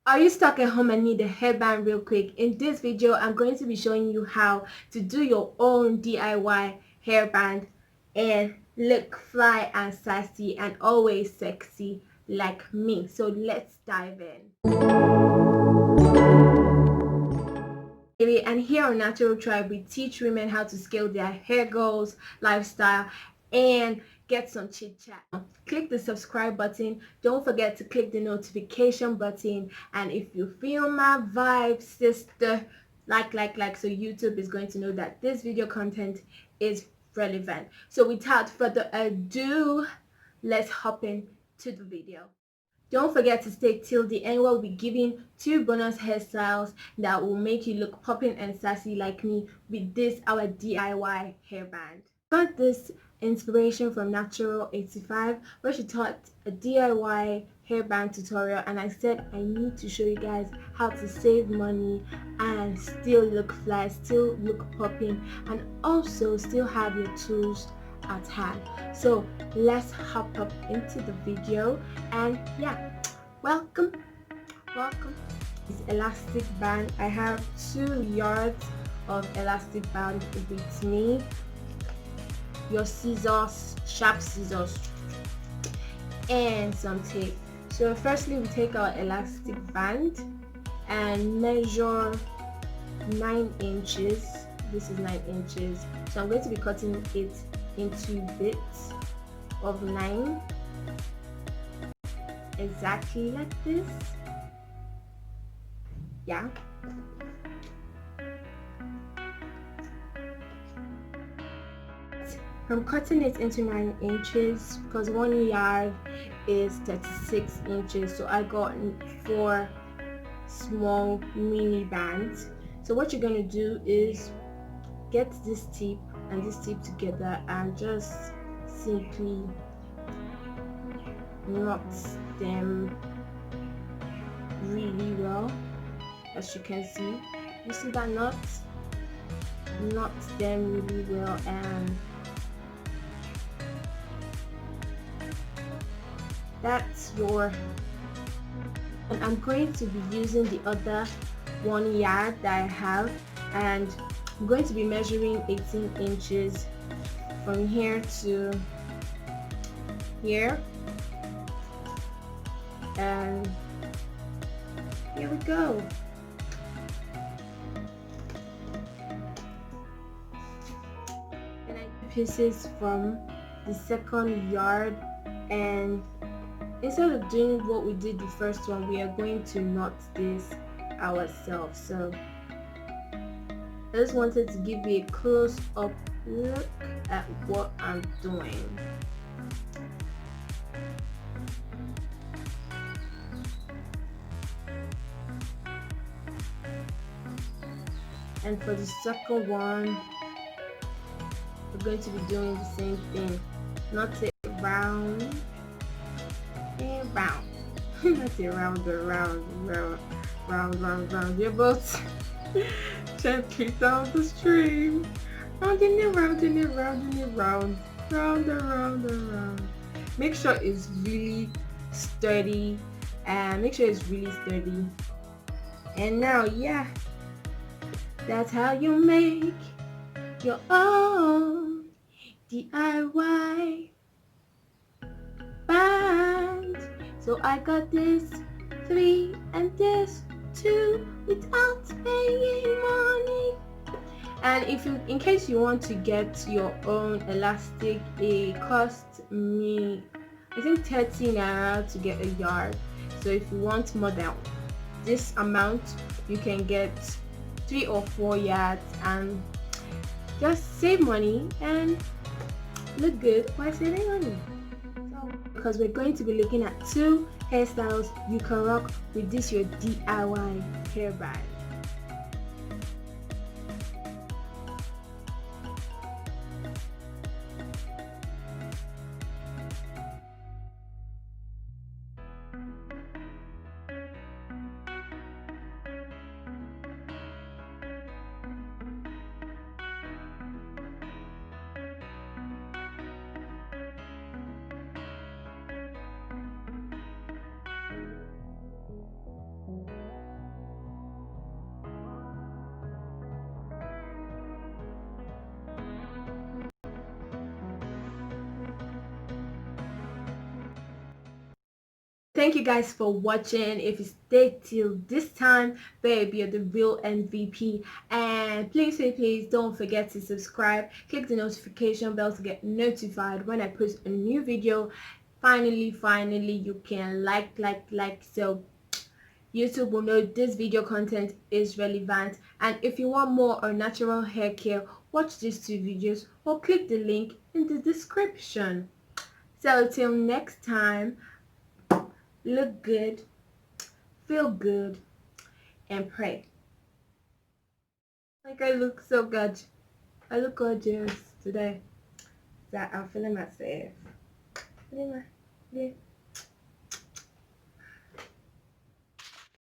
Are you stuck at home and need a hairband real quick? In this video, I'm going to be showing you how to do your own DIY hairband and look fly and sassy and always sexy like me. So let's dive in. And here on Natural Tribe, we teach women how to scale their hair goals, lifestyle, and get some chit chat. Click the subscribe button. Don't forget to click the notification button. And if you feel my vibe, sister, like, so YouTube is going to know that this video content is relevant. So without further ado, let's hop into the video. Don't forget to stay till the end where we'll be giving 2 bonus hairstyles that will make you look popping and sassy like me with this our DIY hairband. Got this inspiration from Natural 85 where she taught a DIY hairband tutorial, and I said I need to show you guys how to save money and still look fly, still look popping, and also still have your tools at hand. So let's hop up into the video, and yeah, welcome. This elastic band, I have 2 yards of elastic band with me, your scissors, sharp scissors, and some tape. So firstly, we take our elastic band and measure 9 inches. This is 9 inches, so I'm going to be cutting it into bits of 9, exactly like this. Yeah, I'm cutting it into 9 inches because 1 yard is 36 inches, so I got 4 small mini bands. So what you're going to do is get this tip and this tip together and just simply knot them really well. As you can see, you see that knot them really well, and that's your, and I'm going to be using the other 1 yard that I have, and I'm going to be measuring 18 inches from here to here, and here we go. And I pieces from the second yard, and instead of doing what we did the first one, we are going to knot this ourselves. So I just wanted to give you a close-up look at what I'm doing. And for the second one, we're going to be doing the same thing. Knot it round and round. Not it round and round. You're both gently down the stream. Rounding it round and round. Make sure it's really sturdy, and And now, yeah, that's how you make your own DIY band. So I got this 3 and this 2 without paying money. And if you, in case you want to get your own elastic, it costs me I think 30 naira to get a yard. So if you want more than this amount, you can get 3 or 4 yards and just save money and look good while saving money. So because we're going to be looking at 2 hairstyles you can rock with this your DIY hairband. Thank you guys for watching. If you stayed till this time, babe, you're the real MVP. And please don't forget to subscribe. Click the notification bell to get notified when I post a new video. Finally, you can like, so YouTube will know this video content is relevant. And if you want more on natural hair care, watch these two videos or click the link in the description. So till next time, look good, feel good, and pray. Like I look so good. I look gorgeous today. That I'm feeling myself. Feeling my, yeah.